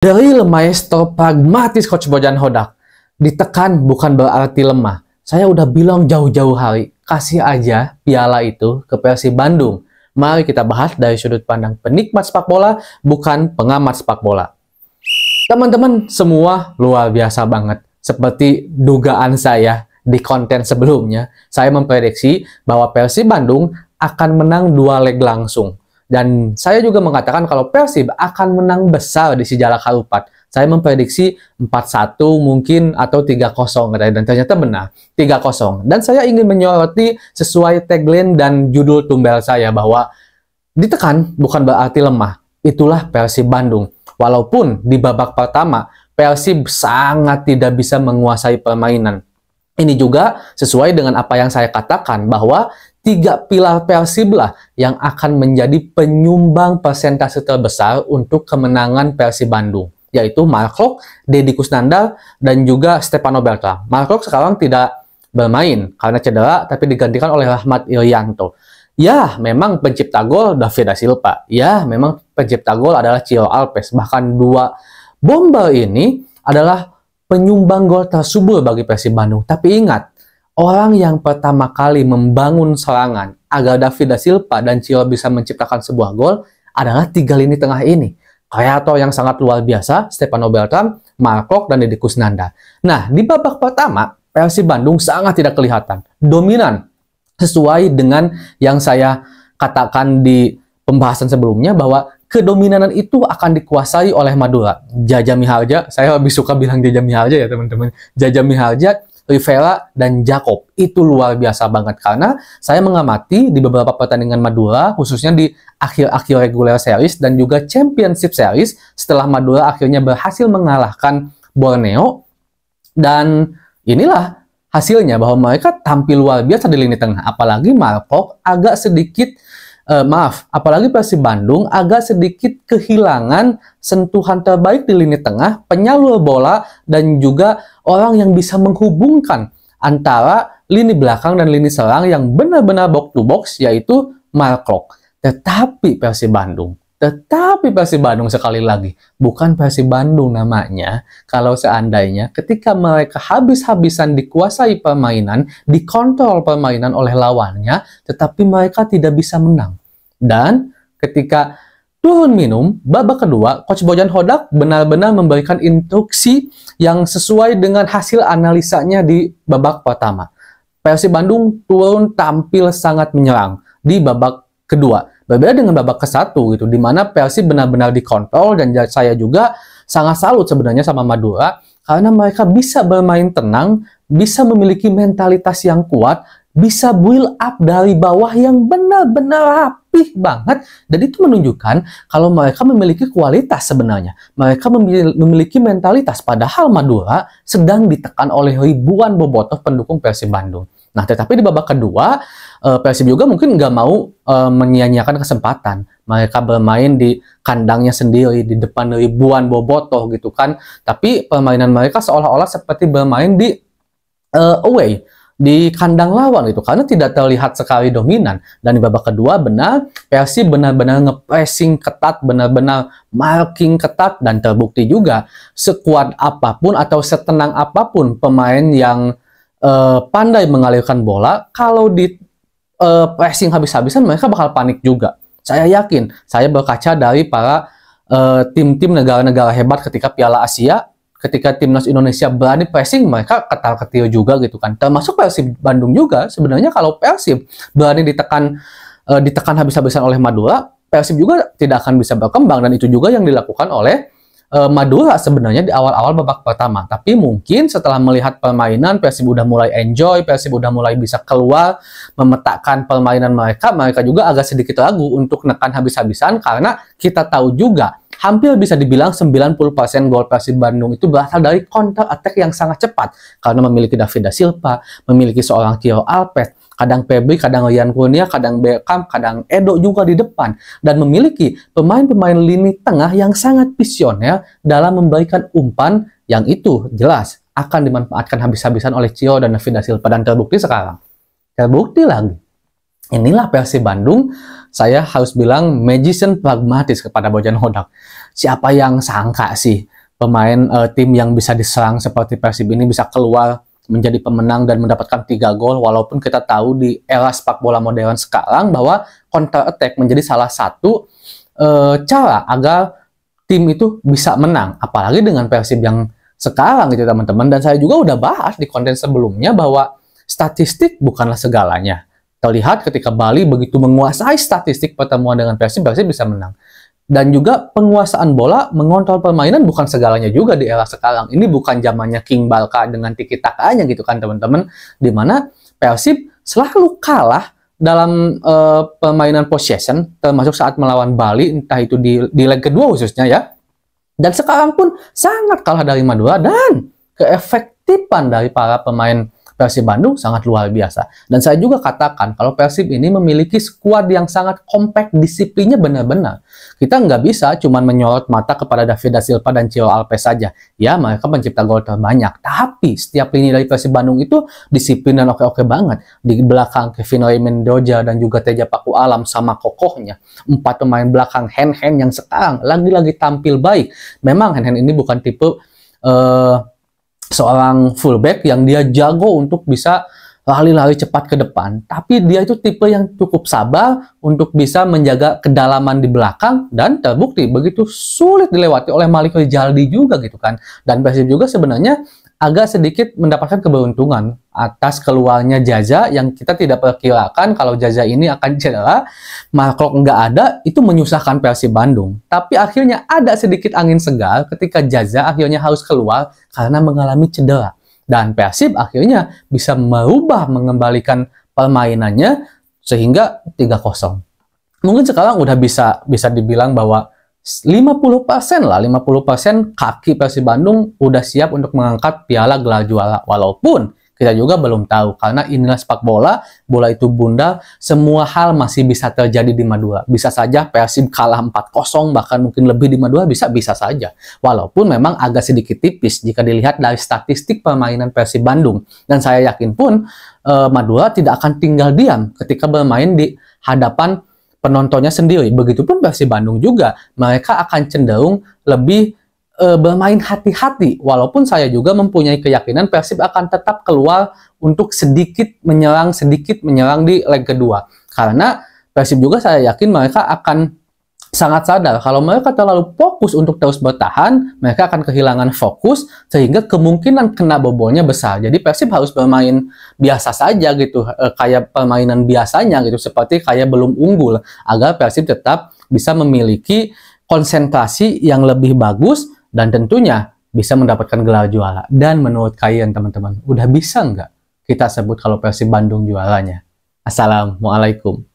Dari maestro pragmatis Coach Bojan Hodak, ditekan bukan berarti lemah. Saya udah bilang jauh-jauh hari, kasih aja piala itu ke Persib Bandung. Mari kita bahas dari sudut pandang penikmat sepak bola, bukan pengamat sepak bola. Teman-teman semua luar biasa banget. Seperti dugaan saya di konten sebelumnya, saya memprediksi bahwa Persib Bandung akan menang 2 leg langsung. Dan saya juga mengatakan kalau Persib akan menang besar di Sijalak Harupat. Saya memprediksi 4-1 mungkin atau 3-0. Dan ternyata benar, 3-0. Dan saya ingin menyoroti sesuai tagline dan judul tumbel saya bahwa ditekan bukan berarti lemah. Itulah Persib Bandung. Walaupun di babak pertama, Persib sangat tidak bisa menguasai permainan. Ini juga sesuai dengan apa yang saya katakan bahwa 3 pilar Persib lah yang akan menjadi penyumbang persentase terbesar untuk kemenangan Persib Bandung, yaitu Mark Klok, Deddy Kusnandar, dan juga Stefano Berta. Mark Klok sekarang tidak bermain karena cedera, tapi digantikan oleh Rahmat Irianto. Ya, memang pencipta gol David da Silva. Ya, memang pencipta gol adalah Chiro Alves. Bahkan 2 bomber ini adalah penyumbang gol tersubur bagi Persib Bandung. Tapi ingat, orang yang pertama kali membangun serangan agar David da Silva dan Chiro bisa menciptakan sebuah gol adalah 3 lini tengah ini. Kreator yang sangat luar biasa, Stefano Berta, Mark Klok, dan Deddy Kusnandar. Nah, di babak pertama, Persib Bandung sangat tidak kelihatan. Dominan. Sesuai dengan yang saya katakan di pembahasan sebelumnya bahwa kedominanan itu akan dikuasai oleh Madura. Jaja Miharja, saya lebih suka bilang Jaja Miharja ya teman-teman. Jaja Miharja, Rivera, dan Jakob. Itu luar biasa banget karena saya mengamati di beberapa pertandingan Madura, khususnya di akhir-akhir regular series dan juga championship series setelah Madura akhirnya berhasil mengalahkan Borneo. Dan inilah hasilnya bahwa mereka tampil luar biasa di lini tengah. Apalagi Mark Klok agak sedikit apalagi Persib Bandung agak sedikit kehilangan sentuhan terbaik di lini tengah, penyalur bola, dan juga orang yang bisa menghubungkan antara lini belakang dan lini serang yang benar-benar box to box, yaitu Mark Klok. Tetapi Persib Bandung sekali lagi, bukan Persib Bandung namanya, kalau seandainya ketika mereka habis-habisan dikuasai permainan, dikontrol permainan oleh lawannya, tetapi mereka tidak bisa menang. Dan ketika turun minum, babak kedua, Coach Bojan Hodak benar-benar memberikan instruksi yang sesuai dengan hasil analisanya di babak pertama. Persib Bandung turun tampil sangat menyerang di babak kedua. Berbeda dengan babak ke-1 gitu, di mana Persib benar-benar dikontrol, dan saya juga sangat salut sebenarnya sama Madura karena mereka bisa bermain tenang, bisa memiliki mentalitas yang kuat, bisa build up dari bawah yang benar-benar rapih banget, dan itu menunjukkan kalau mereka memiliki kualitas sebenarnya. Mereka memiliki mentalitas, padahal Madura sedang ditekan oleh ribuan bobotoh pendukung Persib Bandung. Nah, tetapi di babak kedua, Persib juga mungkin nggak mau menyia-nyiakan kesempatan. Mereka bermain di kandangnya sendiri, di depan ribuan bobotoh gitu kan. Tapi permainan mereka seolah-olah seperti bermain di away, di kandang lawan gitu, karena tidak terlihat sekali dominan. Dan di babak kedua benar, Persib benar-benar nge-pressing ketat, benar-benar marking ketat, dan terbukti juga sekuat apapun atau setenang apapun pemain yang pandai mengalirkan bola, kalau di pressing habis-habisan mereka bakal panik juga. Saya yakin, saya berkaca dari para tim-tim negara-negara hebat ketika Piala Asia, ketika timnas Indonesia berani pressing, mereka ketar-ketir juga gitu kan. Termasuk Persib Bandung juga. Sebenarnya kalau Persib berani ditekan habis-habisan oleh Madura, Persib juga tidak akan bisa berkembang, dan itu juga yang dilakukan oleh Madura sebenarnya di awal-awal babak pertama. Tapi mungkin setelah melihat permainan, Persib udah mulai enjoy, Persib udah mulai bisa keluar, memetakan permainan mereka juga agak sedikit ragu untuk nekan habis-habisan, karena kita tahu juga hampir bisa dibilang 90% gol Persib Bandung itu berasal dari counter attack yang sangat cepat, karena memiliki David da Silva, memiliki seorang Chiro Alves, kadang Febri, kadang Rian Kurnia, kadang Beckham, kadang Edo juga di depan, dan memiliki pemain-pemain lini tengah yang sangat visioner dalam memberikan umpan yang itu jelas akan dimanfaatkan habis-habisan oleh Chiro dan David da Silva, dan terbukti sekarang. Terbukti lagi. Inilah Persib Bandung, saya harus bilang magician pragmatis kepada Bojan Hodak. siapa yang sangka sih pemain tim yang bisa diserang seperti Persib ini bisa keluar menjadi pemenang dan mendapatkan 3 gol, walaupun kita tahu di era sepak bola modern sekarang bahwa counter attack menjadi salah satu cara agar tim itu bisa menang, apalagi dengan Persib yang sekarang gitu teman-teman. Dan saya juga udah bahas di konten sebelumnya bahwa statistik bukanlah segalanya. Terlihat ketika Bali begitu menguasai statistik pertemuan dengan Persib, Persib bisa menang. Dan juga penguasaan bola, mengontrol permainan bukan segalanya juga di era sekarang. Ini bukan zamannya King Barca dengan tiki takanya gitu kan teman-teman. Dimana Persib selalu kalah dalam permainan possession, termasuk saat melawan Bali, entah itu di leg kedua khususnya ya. Dan sekarang pun sangat kalah dari Madura, dan keefektifan dari para pemain Persib Bandung sangat luar biasa. Dan saya juga katakan kalau Persib ini memiliki skuad yang sangat kompak, disiplinnya benar-benar. Kita nggak bisa cuma menyorot mata kepada David da Silva dan Ciro Alves saja. Ya, mereka pencipta gol terbanyak. Tapi setiap lini dari Persib Bandung itu disiplin dan oke-oke banget. Di belakang Kevin Roy Mendoza dan juga Teja Paku Alam sama kokohnya. 4 pemain belakang hand-hand yang sekarang lagi-lagi tampil baik. Memang hand-hand ini bukan tipe seorang fullback yang dia jago untuk bisa lari-lari cepat ke depan, tapi dia itu tipe yang cukup sabar untuk bisa menjaga kedalaman di belakang, dan terbukti begitu sulit dilewati oleh Malik Rijaldi juga gitu kan. Dan Persib juga sebenarnya agak sedikit mendapatkan keberuntungan atas keluarnya Jaza yang kita tidak perkirakan kalau Jaza ini akan cedera. Marklock nggak ada, itu menyusahkan Persib Bandung. Tapi akhirnya ada sedikit angin segar ketika Jaza akhirnya harus keluar karena mengalami cedera. Dan Persib akhirnya bisa mengembalikan permainannya sehingga 3-0. Mungkin sekarang udah bisa dibilang bahwa 50% lah, 50% kaki Persib Bandung udah siap untuk mengangkat piala gelar juara. Walaupun kita juga belum tahu, karena inilah sepak bola, bola itu bunda, semua hal masih bisa terjadi di Madura. Bisa saja Persib kalah 4-0, bahkan mungkin lebih di Madura, bisa saja. Walaupun memang agak sedikit tipis jika dilihat dari statistik permainan Persib Bandung. Dan saya yakin pun Madura tidak akan tinggal diam ketika bermain di hadapan penontonnya sendiri. Begitupun Persib Bandung juga, mereka akan cenderung lebih bermain hati-hati. Walaupun saya juga mempunyai keyakinan Persib akan tetap keluar untuk sedikit menyerang di leg kedua. Karena Persib juga saya yakin mereka akan sangat sadar kalau mereka terlalu fokus untuk terus bertahan, mereka akan kehilangan fokus sehingga kemungkinan kena bobolnya besar. Jadi Persib harus bermain biasa saja gitu, kayak permainan biasanya gitu, seperti kayak belum unggul, agar Persib tetap bisa memiliki konsentrasi yang lebih bagus dan tentunya bisa mendapatkan gelar juara. Dan menurut kalian teman-teman, udah bisa nggak kita sebut kalau Persib Bandung juaranya? Assalamualaikum.